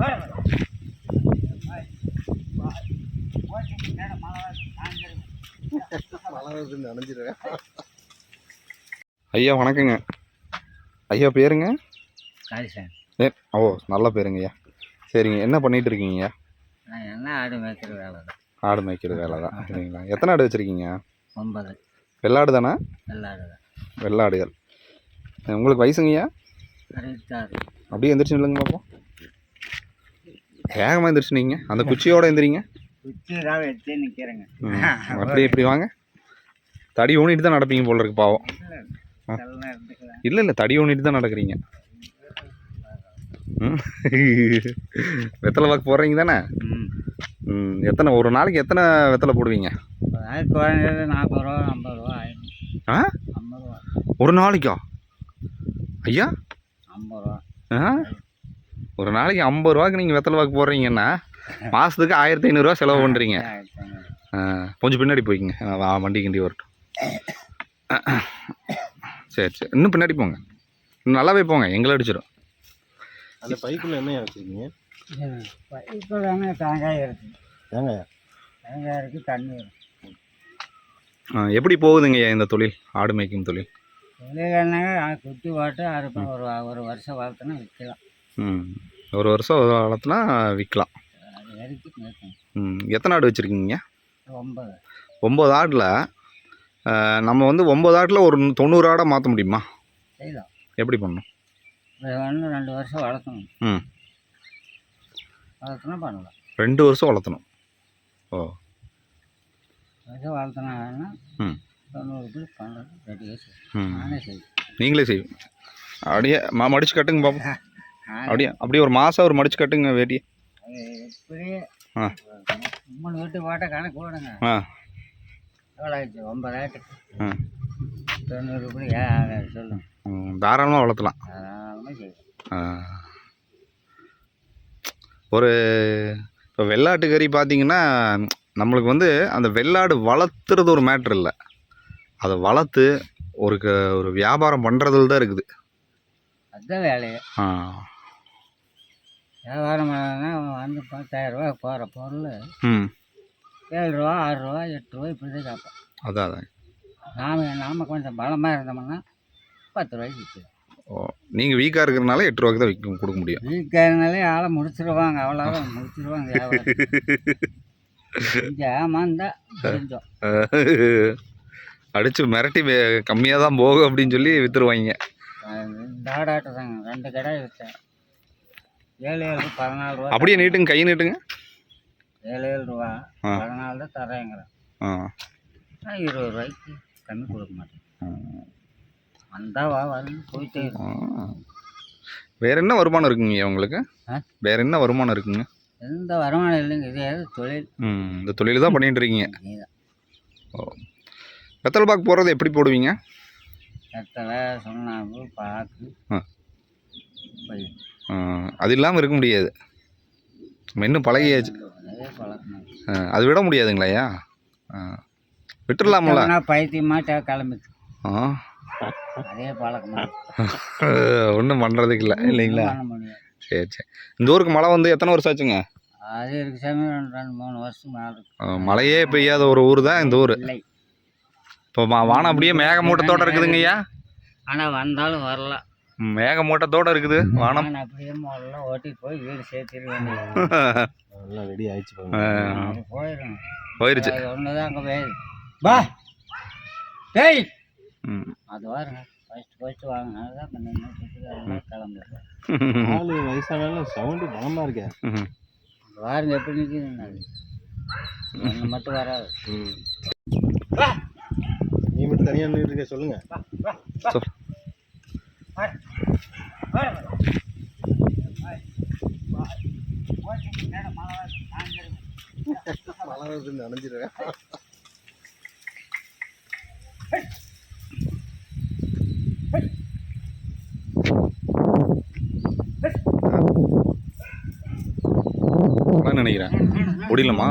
ஐயா வணக்கங்க. ஐயா பேருங்க? காளிசாமி. ஓ நல்ல பேருங்க ஐயா. சரிங்க, என்ன பண்ணிட்டு இருக்கீங்க? என்ன ஆடு மேய்க்கிற வேலை தான். ஆடு மேய்க்கிற வேலை தான். சரிங்களா, எத்தனை ஆடு வச்சுருக்கீங்க? 9. வெள்ளாடு தானே? வெள்ளாடு தான். வெள்ளாடுகள். உங்களுக்கு வயசுங்கய்யா? 66. அப்படியே எந்திரிச்சு இல்லைங்க பார்ப்போம். வேகமாக எந்திரிச்சுனீங்க, அந்த குச்சியோடு எந்திரிங்க. குச்சி தான் வச்சு நிற்கிறேங்க. அப்படியே இப்படி வாங்க. தடி ஊனிட்டு தான் நடப்பீங்க போல இருக்கு பாவம். இல்லை தடி ஊனிட்டு தான் நடக்கிறீங்க. வெத்தலை பாக்கு போடுறீங்க தானே? எத்தனை ஒரு நாளைக்கு எத்தனை வெத்தலை போடுவீங்க? 40 ரூபா 50 ரூபா ஆயிடும். 50 ரூபா ஒரு நாளைக்கா ஐயா? 50 ரூபா. ஒரு நாளைக்கு 50 ரூபாய்க்கு நீங்கள் வெத்தலை பாக்கு போடுறீங்கன்னா மாதத்துக்கு 1500 செலவு பண்ணுறீங்க. கொஞ்சம் பின்னாடி போய்க்குங்க, வண்டி கிண்டி வரட்டும். சரி சரி, இன்னும் பின்னாடி போங்க, நல்லாவே போங்க, எங்களை அடிச்சிடும். அந்த பைக்குள்ள என்ன வச்சுருக்கீங்க? பைக்குள்ள தேங்காய் இருக்குது. தேங்காய் இருக்குது, தண்ணி இருக்குது. எப்படி போகுதுங்க இந்த தொழில், ஆடு மேய்க்கும் தொழில்? தொழில் என்னங்க, குட்டி போட்டு அறுப்பேன். ஒரு வருஷம் வளர்த்துனா விற்கலாம். ஒரு வருஷம் வளர்த்துனா விற்கலாம். அது வரைக்கும் மேய்க்கணும். எத்தனை ஆடு வச்சுருக்கீங்க? 9. 9 ஆடில் நம்ம வந்து 9 ஆடில் ஒரு 90 ஆடை மாற்ற முடியுமா? செய்யலாம். எப்படி பண்ணணும்? 2 வருஷம் வளர்த்தணும். வளர்த்தனா பண்ணலாம். 2 வருஷம் வளர்த்தணும். ஓ, வருஷம் வளர்த்தனா வேணா 90 பண்ணுறது ரெடியாக செய்யும். நானே செய்வேன். நீங்களே செய்வீங்க? அப்படியே மடிச்சு கட்டுங்க பாப்போம். அப்படியே ஒரு மாதம் ஒரு மடிச்சு கட்டுங்க வேட்டியை. இப்படியே 3 வீட்டு போட்டால் கணக்கு போடுங்க. எவ்வளோ ஆயிடுச்சு? 9 ஆயிட்டுக்கு 90 இப்படி சொல்லுங்க. தாராளமாக வளர்த்தலாம். தாராளமாக செய்யும். ஒரு இப்போ வெள்ளாட்டு கறி பார்த்தீங்கன்னா நம்மளுக்கு வந்து அந்த வெள்ளாடு வளர்த்துறது ஒரு மேட்ரு இல்லை, அதை வளர்த்து ஒரு வியாபாரம் பண்ணுறதுல தான் இருக்குது. அதுதான் வேலையை. வியாபாரம் பண்ணா வந்து 10,000 ரூபா போகிற பொருள் 7 ரூபா 6 ரூபா 8 ரூபா இப்படி தான் கேட்போம். அதான் நாம் கொஞ்சம் பலமாக இருந்தோம்னா 10 ரூபாய்க்கு விற்கும். ஓ, நீங்கள் வீக்காக இருக்கிறனால 8 ரூபாய்க்கு தான் கொடுக்க முடியும். வீக்காக இருந்தாலே ஆளை முடிச்சிருவாங்க, அவ்வளோதான் முடிச்சிருவாங்க. ஏமாந்தா தெரிஞ்சோம் அடித்து மிரட்டி கம்மியாக தான் போகும் அப்படின்னு சொல்லி விற்றுருவாங்க. இந்த ஆடாட்டு தாங்க 2 கடை விற்றேன். 7 14 ரூபா. அப்படியே நீட்டுங்க, கை நீட்டுங்க. 7 ரூபா 14 தான் தரேங்கிறேன். 20 ரூபாய்க்கு கம்மி கொடுக்க மாட்டேன். வந்தால் வந்து போயிட்டே இருக்கும். வேற என்ன வருமானம் இருக்குங்க உங்களுக்கு? வேற என்ன வருமானம் இருக்குங்க? எந்த வருமானம் இல்லைங்க, இதே தொழில். இந்த தொழில் தான் பண்ணிட்டு இருக்கீங்க. ஓ, வெத்தலை பாக்கு போடுறது எப்படி போடுவீங்க? வெத்தலை சுண்ணாம்பு பாக்கு அது இல்லாமல் இருக்க முடியாது. நம்ம இன்னும் பழகியாச்சு, அது விட முடியாதுங்களாயா? விட்டுடலாமல? பைத்தியமாட்டா கிளம்பிச்சு. அதே பழக்கமா ஒன்றும் பண்ணுறதுக்கு இல்லை இல்லைங்களா? சரி சரி. இந்த ஊருக்கு மழை வந்து எத்தனை வருஷம் ஆச்சுங்க? அது இருக்கு சாமி, 2-3 வருஷம் மேலே இருக்கு. மழையே பெய்யாத ஒரு ஊர் தான் இந்த ஊர். இப்போ வானம் அப்படியே மேகமூட்டத்தோடு இருக்குதுங்கய்யா. ஆனால் வந்தாலும் வரலாம். மேகமூட்டத்தோடு இருக்குது வானம். அப்படியே முதல்ல ஓட்டிட்டு போய் வீடு சேர்த்துட வேண்டியது. ரெடி ஆயிடுச்சு. போயிருச்சு. ஒன்று தான் அங்கே போயிடுது. பா டேய் அது வாருங்க, ஃபஸ்ட்டு வாங்கினால தான் கிளம்புறேன். வயசானாலும் சவுண்டு பலமாக இருக்கேன். வாருங்க எப்படி நிற்கிதுங்க, ஒன்று மட்டும் வராது. நீ மட்டும் தனியாக நின்றுட்டு இருக்க, சொல்லுங்க. மழை நனைஞ்சிருவேன். நினைக்கிறேன் முடியலமா?